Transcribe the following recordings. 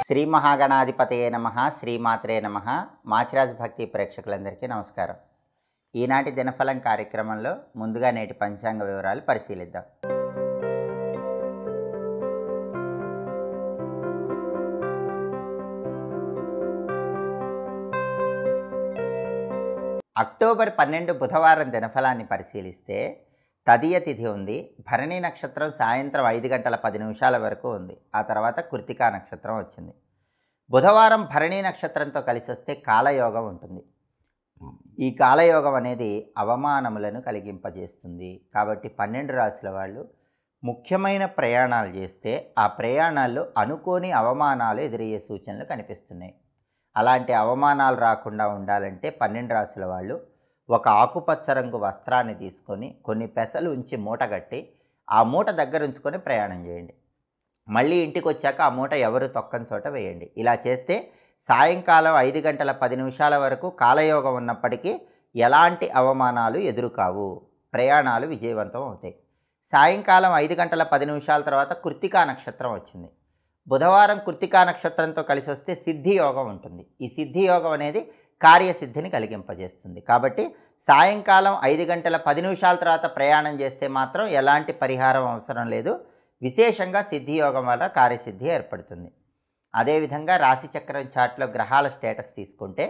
శ్రీ మహాగణాధిపతయే నమః, శ్రీమాత్రే నమః. మాచిరాజ్ భక్తి ప్రేక్షకులందరికీ నమస్కారం. ఈనాటి దినఫలం కార్యక్రమంలో ముందుగా నేటి పంచాంగ వివరాలు పరిశీలిద్దాం. అక్టోబర్ 12 బుధవారం దినఫలాన్ని పరిశీలిస్తే తదియ తిథి ఉంది. భరణి నక్షత్రం సాయంత్రం 5 గంటల 10 నిమిషాల వరకు ఉంది. ఆ తర్వాత కృత్తికా నక్షత్రం వచ్చింది. బుధవారం భరణి నక్షత్రంతో కలిసి వస్తే కాలయోగం ఉంటుంది. ఈ కాలయోగం అనేది అవమానములను కలిగింపజేస్తుంది. కాబట్టి 12 రాశుల వాళ్ళు ముఖ్యమైన ప్రయాణాలు చేస్తే ఆ ప్రయాణాల్లో అనుకోని అవమానాలు ఎదురయ్యే సూచనలు కనిపిస్తున్నాయి. అలాంటి అవమానాలు రాకుండా ఉండాలంటే 12 రాశుల వాళ్ళు ఒక ఆకుపచ్చ రంగు వస్త్రాన్ని తీసుకొని కొన్ని పెసలు ఉంచి మూట కట్టి ఆ మూట దగ్గర ఉంచుకొని ప్రయాణం చేయండి. మళ్ళీ ఇంటికి వచ్చాక ఆ మూట ఎవరు తొక్కని చోట వేయండి. ఇలా చేస్తే సాయంకాలం 5 గంటల 10 నిమిషాల వరకు కాలయోగం ఉన్నప్పటికీ ఎలాంటి అవమానాలు ఎదురుకావు, ప్రయాణాలు విజయవంతం అవుతాయి. సాయంకాలం 5 గంటల 10 నిమిషాల తర్వాత కృత్తికా నక్షత్రం వచ్చింది. బుధవారం కృత్తికా నక్షత్రంతో కలిసి వస్తే సిద్ధి యోగం ఉంటుంది. ఈ సిద్ధి యోగం అనేది కార్యసిద్ధిని కలిగింపజేస్తుంది. కాబట్టి సాయంకాలం 5 గంటల 10 నిమిషాల తర్వాత ప్రయాణం చేస్తే మాత్రం ఎలాంటి పరిహారం అవసరం లేదు. విశేషంగా సిద్ధి యోగం వల్ల కార్యసిద్ధి ఏర్పడుతుంది. అదేవిధంగా రాశిచక్రం చార్ట్లో గ్రహాల స్టేటస్ తీసుకుంటే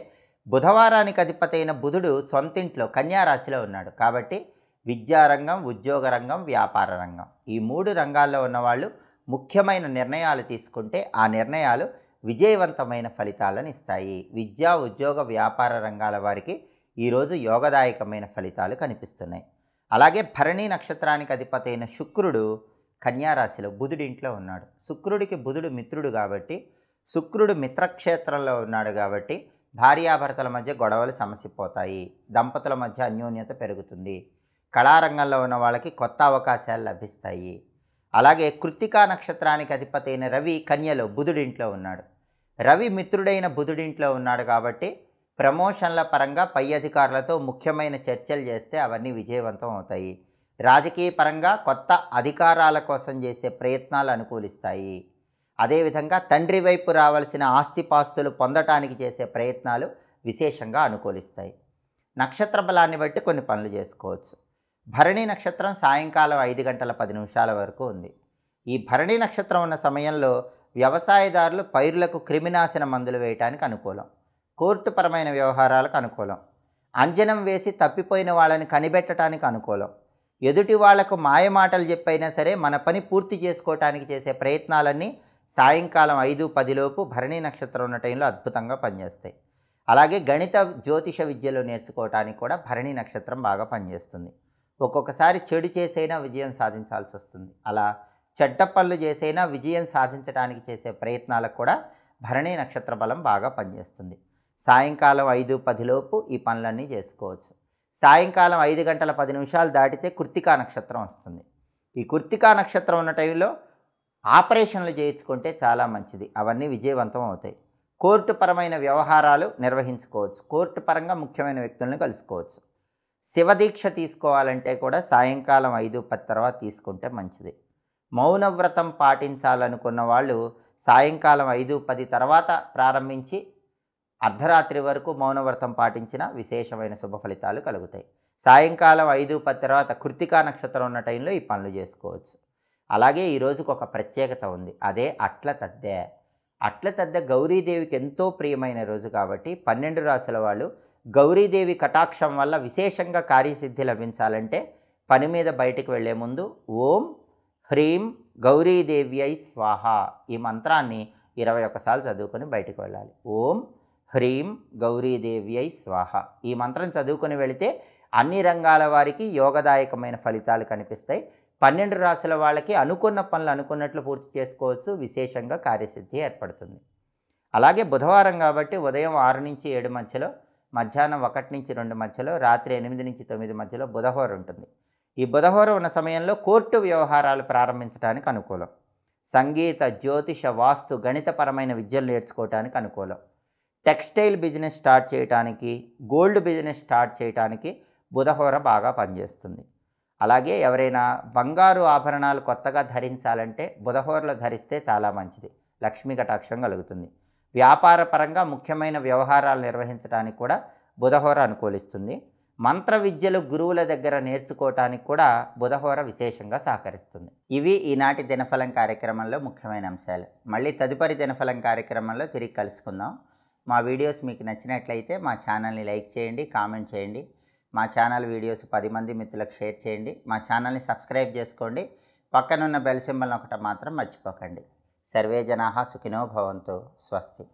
బుధవారానికి అధిపతి అయిన బుధుడు సొంతింట్లో కన్యా రాశిలో ఉన్నాడు. కాబట్టి విద్యారంగం, ఉద్యోగ రంగం, వ్యాపార రంగం ఈ 3 రంగాల్లో ఉన్నవాళ్ళు ముఖ్యమైన నిర్ణయాలు తీసుకుంటే ఆ నిర్ణయాలు విజయవంతమైన ఫలితాలను ఇస్తాయి. విద్యా, ఉద్యోగ, వ్యాపార రంగాల వారికి ఈరోజు యోగదాయకమైన ఫలితాలు కనిపిస్తున్నాయి. అలాగే భరణి నక్షత్రానికి అధిపతి అయిన శుక్రుడు కన్యారాశిలో బుధుడింట్లో ఉన్నాడు. శుక్రుడికి బుధుడు మిత్రుడు కాబట్టి, శుక్రుడు మిత్రక్షేత్రంలో ఉన్నాడు కాబట్టి భార్యాభర్తల మధ్య గొడవలు సమసిపోతాయి. దంపతుల మధ్య అన్యోన్యత పెరుగుతుంది. కళారంగంలో ఉన్న వాళ్ళకి కొత్త అవకాశాలు లభిస్తాయి. అలాగే కృత్తికా నక్షత్రానికి అధిపతి అయిన రవి కన్యలో బుధుడింట్లో ఉన్నాడు. రవి మిత్రుడైన బుధుడింట్లో ఉన్నాడు కాబట్టి ప్రమోషన్ల పరంగా పై అధికారులతో ముఖ్యమైన చర్చలు చేస్తే అవన్నీ విజయవంతం అవుతాయి. రాజకీయ పరంగా కొత్త అధికారాల కోసం చేసే ప్రయత్నాలు అనుకూలిస్తాయి. అదేవిధంగా తండ్రి వైపు రావాల్సిన ఆస్తిపాస్తులు పొందటానికి చేసే ప్రయత్నాలు విశేషంగా అనుకూలిస్తాయి. నక్షత్ర బలాన్ని బట్టి కొన్ని పనులు చేసుకోవచ్చు. భరణి నక్షత్రం సాయంకాలం 5 గంటల 10 నిమిషాల వరకు ఉంది. ఈ భరణి నక్షత్రం ఉన్న సమయంలో వ్యవసాయదారులు పైరులకు క్రిమినాశన మందులు వేయటానికి అనుకూలం. కోర్టుపరమైన వ్యవహారాలకు అనుకూలం. అంజనం వేసి తప్పిపోయిన వాళ్ళని కనిపెట్టడానికి అనుకూలం. ఎదుటి వాళ్లకు మాయమాటలు చెప్పైనా సరే మన పని పూర్తి చేసుకోవటానికి చేసే ప్రయత్నాలన్నీ సాయంకాలం 5-10 లోపు భరణి నక్షత్రం ఉన్న టైంలో అద్భుతంగా పనిచేస్తాయి. అలాగే గణిత, జ్యోతిష విద్యలో నేర్చుకోవటానికి కూడా భరణి నక్షత్రం బాగా పనిచేస్తుంది. ఒక్కొక్కసారి చెడు చేసైనా విజయం సాధించాల్సి వస్తుంది. అలా చెడ్డ పనులు చేసైనా విజయం సాధించడానికి చేసే ప్రయత్నాలకు కూడా భరణి నక్షత్ర బలం బాగా పనిచేస్తుంది. సాయంకాలం 5-10 లోపు ఈ పనులన్నీ చేసుకోవచ్చు. సాయంకాలం 5 గంటల 10 నిమిషాలు దాటితే కృత్తికా నక్షత్రం వస్తుంది. ఈ కృత్తికా నక్షత్రం ఉన్న టైంలో ఆపరేషన్లు చేయించుకుంటే చాలా మంచిది. అవన్నీ విజయవంతం అవుతాయి. కోర్టుపరమైన వ్యవహారాలు నిర్వహించుకోవచ్చు. కోర్టు పరంగా ముఖ్యమైన వ్యక్తులను కలుసుకోవచ్చు. శివదీక్ష తీసుకోవాలంటే కూడా సాయంకాలం 5-10 తర్వాత తీసుకుంటే మంచిది. మౌనవ్రతం పాటించాలనుకున్న వాళ్ళు సాయంకాలం 5-10 తర్వాత ప్రారంభించి అర్ధరాత్రి వరకు మౌనవ్రతం పాటించిన విశేషమైన శుభ ఫలితాలు కలుగుతాయి. సాయంకాలం 5-10 తర్వాత కృత్తికా నక్షత్రం ఉన్న టైంలో ఈ పనులు చేసుకోవచ్చు. అలాగే ఈ రోజుకు ఒక ప్రత్యేకత ఉంది. అదే అట్ల తద్దె. అట్ల తద్దె గౌరీదేవికి ఎంతో ప్రియమైన రోజు కాబట్టి 12 రాశుల వాళ్ళు గౌరీదేవి కటాక్షం వల్ల విశేషంగా కార్యసిద్ధి లభించాలంటే పని మీద బయటికి వెళ్లే ముందు ఓం హ్రీం గౌరీదేవ్యై స్వాహ ఈ మంత్రాన్ని 21 సార్లు చదువుకొని బయటికి వెళ్ళాలి. ఓం హ్రీం గౌరీదేవ్యై స్వాహ ఈ మంత్రం చదువుకొని వెళితే అన్ని రంగాల వారికి యోగదాయకమైన ఫలితాలు కనిపిస్తాయి. 12 రాశుల వాళ్ళకి అనుకున్న పనులు అనుకున్నట్లు పూర్తి చేసుకోవచ్చు. విశేషంగా కార్యసిద్ధి ఏర్పడుతుంది. అలాగే బుధవారం కాబట్టి ఉదయం 6-7 మధ్యలో, మధ్యాహ్నం 1-2 మధ్యలో, రాత్రి 8-9 మధ్యలో బుధహోర ఉంటుంది. ఈ బుధహోర ఉన్న సమయంలో కోర్టు వ్యవహారాలు ప్రారంభించడానికి అనుకూలం. సంగీత, జ్యోతిష, వాస్తు, గణితపరమైన విద్యలు నేర్చుకోవటానికి అనుకూలం. టెక్స్టైల్ బిజినెస్ స్టార్ట్ చేయడానికి, గోల్డ్ బిజినెస్ స్టార్ట్ చేయడానికి బుధహోర బాగా పనిచేస్తుంది. అలాగే ఎవరైనా బంగారు ఆభరణాలు కొత్తగా ధరించాలంటే బుధహోరలో ధరిస్తే చాలా మంచిది. లక్ష్మీ కటాక్షం కలుగుతుంది. వ్యాపార పరంగా ముఖ్యమైన వ్యవహారాలు నిర్వహించడానికి కూడా బుధహోర అనుకూలిస్తుంది. మంత్ర విద్యలు గురువుల దగ్గర నేర్చుకోవటానికి కూడా బుధహోర విశేషంగా సహకరిస్తుంది. ఇవి ఈనాటి దినఫలం కార్యక్రమంలో ముఖ్యమైన అంశాలు. మళ్ళీ తదుపరి దినఫలం కార్యక్రమంలో తిరిగి కలుసుకుందాం. మా వీడియోస్ మీకు నచ్చినట్లయితే మా ఛానల్ని లైక్ చేయండి, కామెంట్ చేయండి. మా ఛానల్ వీడియోస్ 10 మంది మిత్రులకు షేర్ చేయండి. మా ఛానల్ని సబ్స్క్రైబ్ చేసుకోండి. పక్కనున్న బెల్ సింబల్ ఒకటి మాత్రం మర్చిపోకండి. సర్వే జనాః సుఖినో భవంతు. స్వస్తి.